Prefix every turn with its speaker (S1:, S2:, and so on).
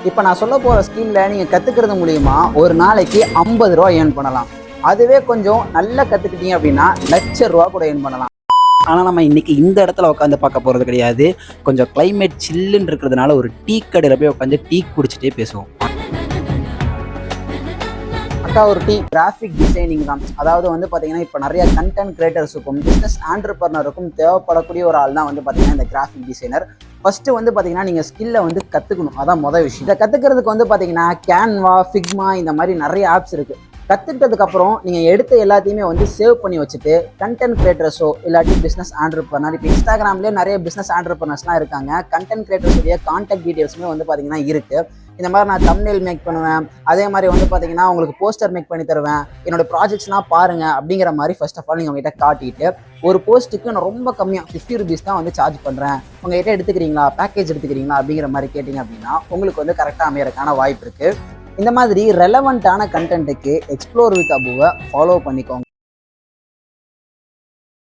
S1: இப்போ நான் சொல்ல போகிற ஸ்கீமில் நீங்கள் கற்றுக்கிறது மூலிமா ஒரு நாளைக்கு 50 ரூபா ஏர்ன் பண்ணலாம். அதுவே கொஞ்சம் நல்லா கற்றுக்கிட்டீங்க அப்படின்னா ₹1,00,000 கூட ஏர்ன் பண்ணலாம். ஆனால் நம்ம இன்றைக்கி இந்த இடத்துல உட்காந்து பார்க்க போகிறது கிடையாது. கொஞ்சம் கிளைமேட் சில்லுன்னு இருக்கிறதுனால ஒரு டீ கடையில் போய் உட்காந்து டீ குடிச்சிட்டே பேசுவோம். ஒரு டீ கிராஃபிக் டிசைனிங் தான். அதாவது வந்து பார்த்தீங்கன்னா இப்போ நிறைய கண்டென்ட் கிரியேட்டர்ஸுக்கும் பிஸ்னஸ் ஆண்டர்பிரனருக்கும் தேவைப்படக்கூடிய ஒரு ஆள் தான் வந்து பார்த்தீங்கன்னா இந்த கிராஃபிக் டிசைனர். ஃபஸ்ட்டு வந்து பார்த்தீங்கன்னா நீங்கள் ஸ்கில்லை வந்து கற்றுக்கணும். அதான் மொதல் விஷயம். இதை கற்றுக்கிறதுக்கு வந்து பார்த்தீங்கன்னா கேன்வா, ஃபிக்மா இந்த மாதிரி நிறைய ஆப்ஸ் இருக்குது. கற்றுக்கிட்டதுக்கப்புறம் நீங்கள் எடுத்த எல்லாத்தையுமே வந்து சேவ் பண்ணி வச்சுட்டு கண்டென்ட் கிரியேட்டர்ஸோ இல்லாட்டி பிஸ்னஸ் ஆண்டர்பிரனர், இப்போ இன்ஸ்டாகிராம்லேயே நிறைய பிஸ்னஸ் ஆண்டர்பிரனர்ஸ்லாம் இருக்காங்க. கண்டென்ட் கிரியேட்டர்ஸுடைய கான்டாக்ட் டீட்டெயில்ஸுமே வந்து பார்த்தீங்கன்னா இருக்குது. இந்த மாதிரி நான் தம்ப்நெயில் மேக் பண்ணுவேன், அதே மாதிரி வந்து பார்த்தீங்கன்னா உங்களுக்கு போஸ்டர் மேக் பண்ணி தருவேன், என்னோட ப்ராஜெக்ட்ஸ்லாம் பாருங்கள் அப்படிங்கிற மாதிரி ஃபர்ஸ்ட் ஆஃப் ஆல் நீங்கள் உங்கள்கிட்ட காட்டிட்டு ஒரு போஸ்ட்டுக்கு நான் ரொம்ப கம்மியாக ₹50 தான் வந்து சார்ஜ் பண்ணுறேன், உங்கள்கிட்ட எடுத்துக்கிறீங்களா, பேக்கேஜ் எடுத்துக்கிறீங்களா அப்படிங்கிற மாதிரி கேட்டிங்க அப்படின்னா உங்களுக்கு வந்து கரெக்டாக அமையறதுக்கான வாய்ப்பு இருக்குது. இந்த மாதிரி ரெலவெண்ட்டான கண்டென்ட்டுக்கு எக்ஸ்ப்ளோர் வித் அபுவை ஃபாலோ பண்ணிக்கோங்க.